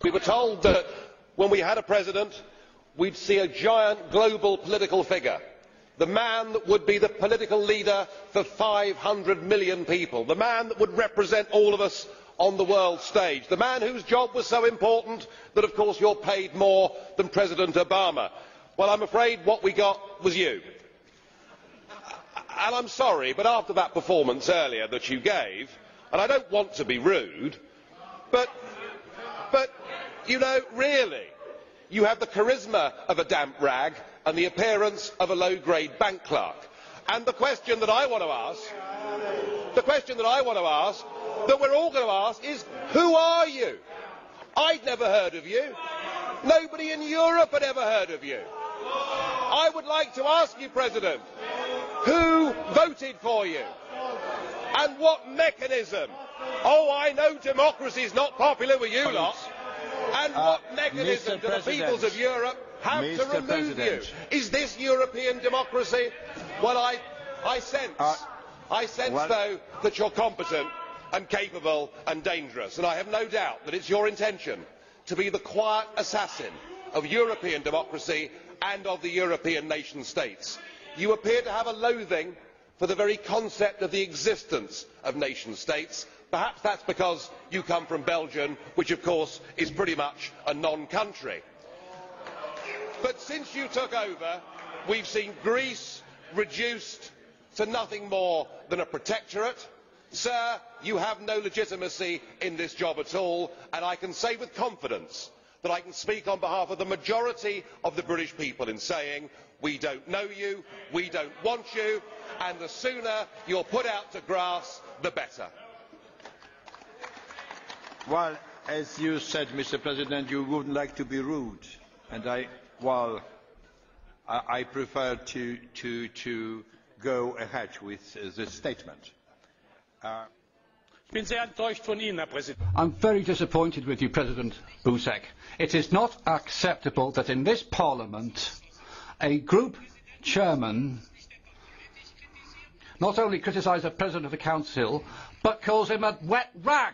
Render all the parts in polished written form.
We were told that when we had a president, we'd see a giant global political figure, the man that would be the political leader for 500 million people, the man that would represent all of us on the world stage, the man whose job was so important that of course you're paid more than President Obama. Well, I'm afraid what we got was you. And I'm sorry, but after that performance earlier that you gave, and I don't want to be rude, but you know, really, you have the charisma of a damp rag and the appearance of a low-grade bank clerk. And the question that I want to ask, that we're all going to ask is, who are you? I'd never heard of you. Nobody in Europe had ever heard of you. I would like to ask you, President, who voted for you? And what mechanism? Oh, I know democracy is not popular with you lot. And what mechanism do the peoples of Europe have to remove you? Is this European democracy? Well, I sense though that you're competent and capable and dangerous, and I have no doubt that it's your intention to be the quiet assassin of European democracy and of the European nation states. You appear to have a loathing for the very concept of the existence of nation states. Perhaps that's because you come from Belgium, which of course is pretty much a non-country. But since you took over, we've seen Greece reduced to nothing more than a protectorate. Sir, you have no legitimacy in this job at all, and I can say with confidence that I can speak on behalf of the majority of the British people in saying we don't know you, we don't want you, and the sooner you're put out to grass, the better. Well, as you said, Mr. President, you wouldn't like to be rude, and I prefer to go ahead with this statement. I'm very disappointed with you, President Buzek. It is not acceptable that in this Parliament a group chairman not only criticises the President of the Council, but calls him a wet rag.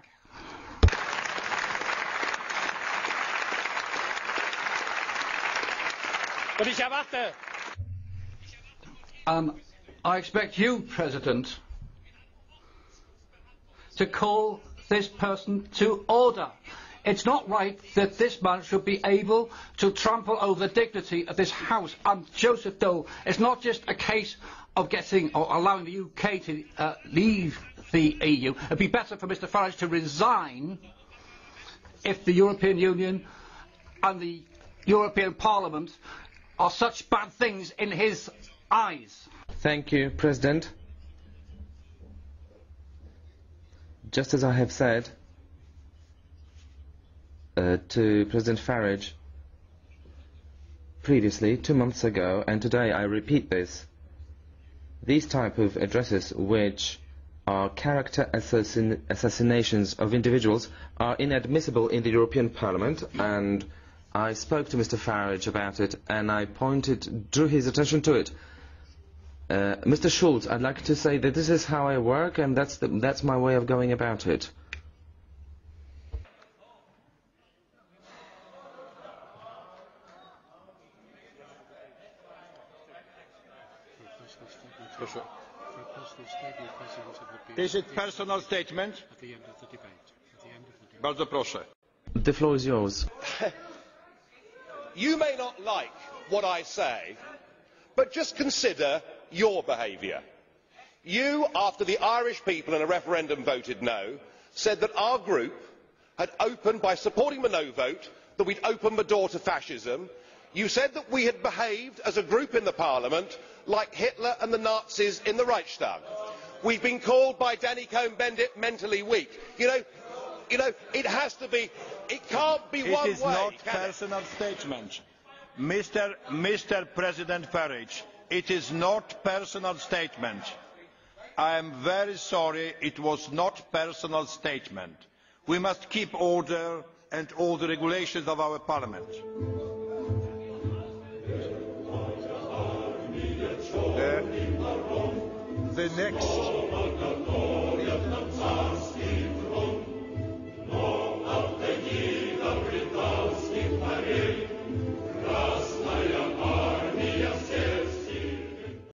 I expect you, President, to call this person to order. It's not right that this man should be able to trample over the dignity of this House. And Joseph Dole, it's not just a case of getting or allowing the UK to leave the EU. It would be better for Mr Farage to resign if the European Union and the European Parliament are such bad things in his eyes. Thank you, President. Just as I have said to President Farage previously, 2 months ago, and today I repeat this, these type of addresses, which are character assassinations of individuals, are inadmissible in the European Parliament, and I spoke to Mr Farage about it, and I drew his attention to it. Mr Schulz, I'd like to say that this is how I work, and that's my way of going about it. Is it personal statement? Bardzo proszę. The floor is yours. You may not like what I say, but just consider your behaviour. You, after the Irish people in a referendum voted no, said that our group had opened, by supporting the no vote, that we'd opened the door to fascism. You said that we had behaved as a group in the Parliament like Hitler and the Nazis in the Reichstag. We've been called by Danny Cohn-Bendit mentally weak. You know, it has to be, it can't be one way. It is not personal statement. Mr. President Farage, it is not personal statement. I am very sorry, it was not personal statement. We must keep order and all the regulations of our Parliament. The next